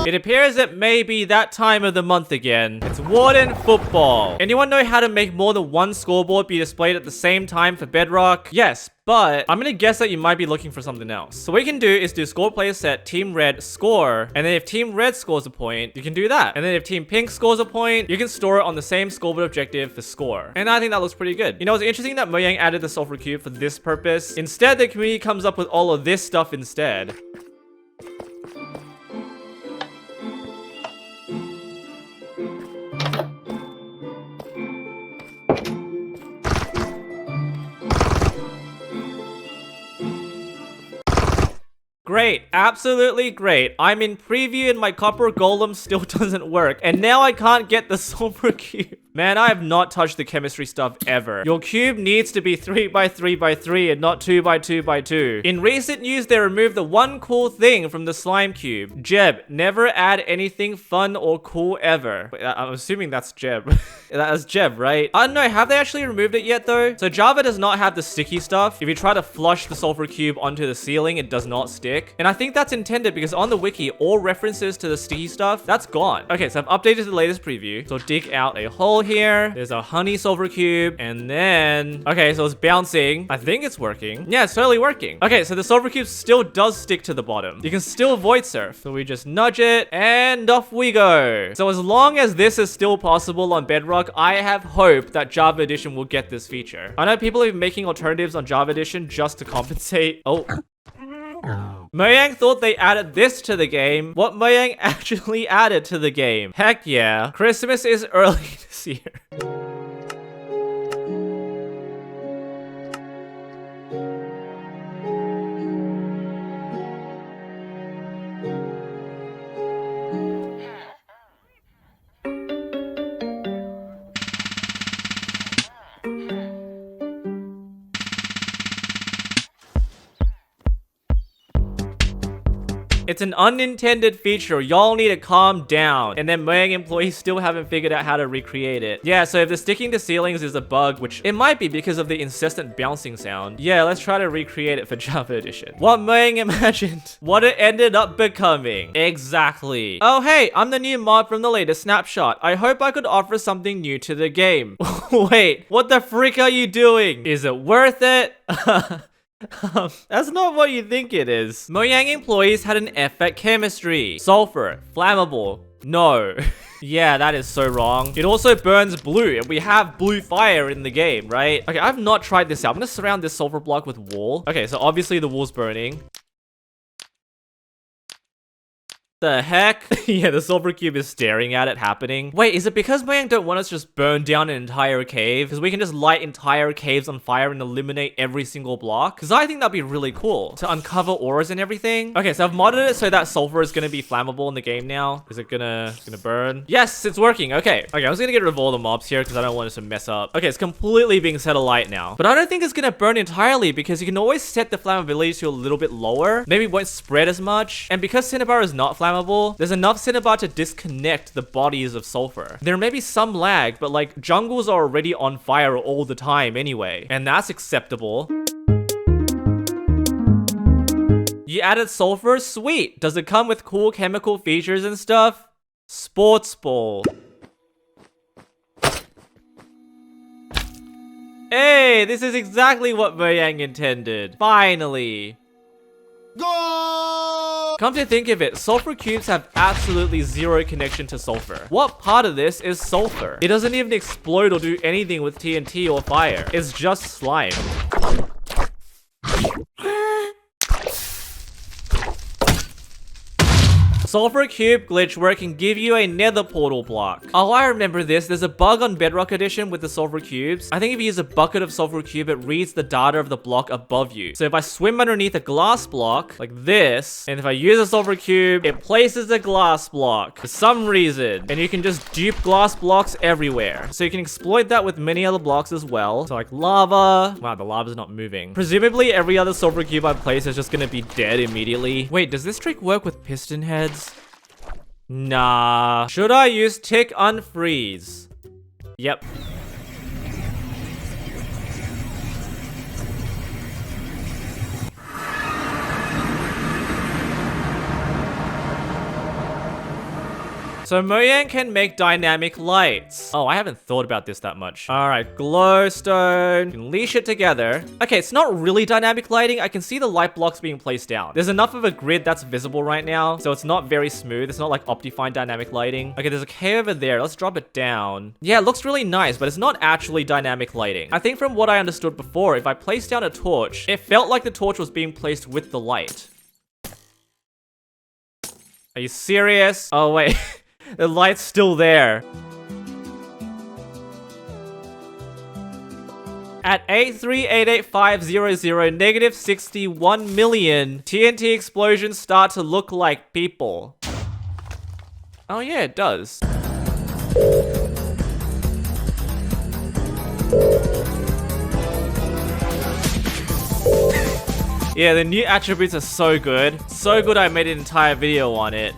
It appears it may be that time of the month again. It's Warden Football. Anyone know how to make more than one scoreboard be displayed at the same time for Bedrock? Yes, but I'm gonna guess that you might be looking for something else. So what you can do is do score player set, team red, score, and then if team red scores a point, you can do that. And then if team pink scores a point, you can store it on the same scoreboard objective for score. And I think that looks pretty good. You know, it's interesting that Mojang added the Sulfur Cube for this purpose. Instead, the community comes up with all of this stuff instead. Great, absolutely great. I'm in preview and my copper golem still doesn't work. And now I can't get the Sulfur Cube. Man, I have not touched the chemistry stuff ever. Your cube needs to be 3x3x3 and not 2x2x2. In recent news, they removed the one cool thing from the slime cube. Jeb, never add anything fun or cool ever. Wait, I'm assuming that's Jeb. That's Jeb, right? I don't know, have they actually removed it yet though? So Java does not have the sticky stuff. If you try to flush the Sulfur Cube onto the ceiling, it does not stick. And I think that's intended because on the wiki, all references to the sticky stuff, that's gone. Okay, so I've updated the latest preview. So dig out a hole here. There's a honey Sulfur Cube. And then, okay, so it's bouncing. I think it's working. Yeah, it's totally working. Okay, so the Sulfur Cube still does stick to the bottom. You can still void surf. So we just nudge it and off we go. So as long as this is still possible on Bedrock, I have hope that Java Edition will get this feature. I know people have been making alternatives on Java Edition just to compensate. Oh. Mojang thought they added this to the game. What Mojang actually added to the game? Heck yeah. Christmas is early this year. It's an unintended feature. Y'all need to calm down. And then Mojang employees still haven't figured out how to recreate it. Yeah, so if the sticking to ceilings is a bug, which it might be because of the incessant bouncing sound. Yeah, let's try to recreate it for Java Edition. What Mojang imagined. What it ended up becoming. Exactly. Oh, hey, I'm the new mod from the latest snapshot. I hope I could offer something new to the game. Wait, what the frick are you doing? Is it worth it? That's not what you think it is. Mojang employees had an F at chemistry. Sulfur, flammable. No. Yeah, that is so wrong. It also burns blue, and we have blue fire in the game, right? Okay, I've not tried this out. I'm gonna surround this sulfur block with wool. Okay, so obviously the wool's burning. The heck? Yeah, the Sulfur Cube is staring at it happening. Wait, is it because Mojang don't want us to just burn down an entire cave? Because we can just light entire caves on fire and eliminate every single block? Because I think that'd be really cool. To uncover auras and everything. Okay, so I've modded it so that sulfur is gonna be flammable in the game now. Is it gonna burn? Yes, it's working. Okay, I'm just gonna get rid of all the mobs here because I don't want it to mess up. Okay, it's completely being set alight now. But I don't think it's gonna burn entirely because you can always set the flammability to a little bit lower. Maybe it won't spread as much. And because Cinnabar is not flammable, there's enough Cinnabar to disconnect the bodies of sulfur. There may be some lag, but like jungles are already on fire all the time anyway, and that's acceptable. You added sulfur? Sweet. Does it come with cool chemical features and stuff? Sports ball. Hey, this is exactly what Mojang intended. Finally. Go! Come to think of it, sulfur cubes have absolutely zero connection to sulfur. What part of this is sulfur? It doesn't even explode or do anything with TNT or fire. It's just slime. Sulfur Cube glitch where it can give you a nether portal block. Oh, I remember this. There's a bug on Bedrock Edition with the Sulfur Cubes. I think if you use a bucket of Sulfur Cube, it reads the data of the block above you. So if I swim underneath a glass block, like this, and if I use a Sulfur Cube, it places a glass block for some reason. And you can just dupe glass blocks everywhere. So you can exploit that with many other blocks as well. So like lava. Wow, the lava's not moving. Presumably every other Sulfur Cube I place is just gonna be dead immediately. Wait, does this trick work with piston heads? Nah. Should I use tick unfreeze? Yep. So Mojang can make dynamic lights. Oh, I haven't thought about this that much. All right, glowstone. You can leash it together. Okay, it's not really dynamic lighting. I can see the light blocks being placed down. There's enough of a grid that's visible right now, so it's not very smooth. It's not like Optifine dynamic lighting. Okay, there's a K over there. Let's drop it down. Yeah, it looks really nice, but it's not actually dynamic lighting. I think from what I understood before, if I placed down a torch, it felt like the torch was being placed with the light. Are you serious? Oh, wait. The light's still there. At 8388500 negative 61 million, TNT explosions start to look like people. Oh yeah, it does. Yeah, the new attributes are so good. So good I made an entire video on it.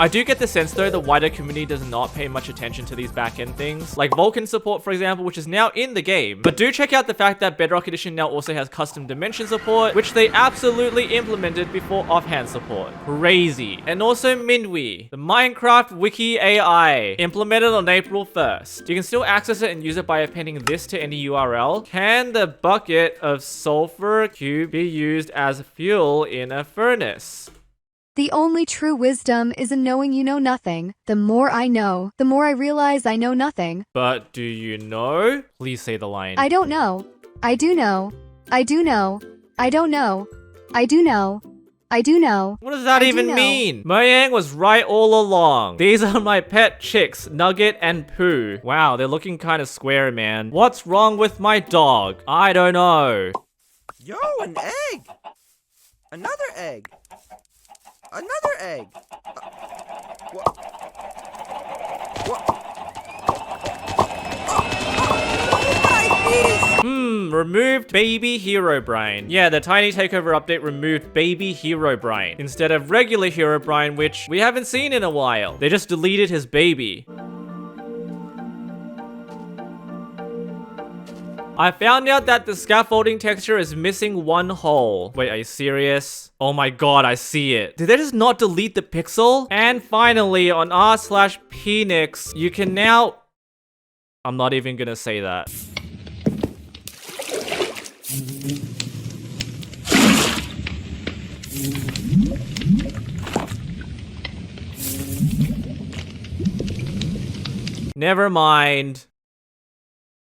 I do get the sense though the wider community does not pay much attention to these back-end things, like Vulkan support for example, which is now in the game. But do check out the fact that Bedrock Edition now also has custom dimension support, which they absolutely implemented before offhand support. Crazy. And also Mindwi, the Minecraft Wiki AI, implemented on April 1st. You can still access it and use it by appending this to any URL. Can the bucket of sulfur cube be used as fuel in a furnace? The only true wisdom is in knowing you know nothing. The more I know, the more I realize I know nothing. But do you know? Please say the line. I don't know. I do know. I do know. I don't know. I do know. I do know. What does that even mean? Mojang was right all along. These are my pet chicks, Nugget and Pooh. Wow, they're looking kind of square, man. What's wrong with my dog? I don't know. Yo, an egg! Another egg! Another egg! What? Removed baby Herobrine. Yeah, the tiny takeover update removed baby Herobrine instead of regular Herobrine, which we haven't seen in a while. They just deleted his baby. I found out that the scaffolding texture is missing one hole. Wait, are you serious? Oh my god, I see it. Did they just not delete the pixel? And finally, on r/pnix, you can now... I'm not even gonna say that. Never mind.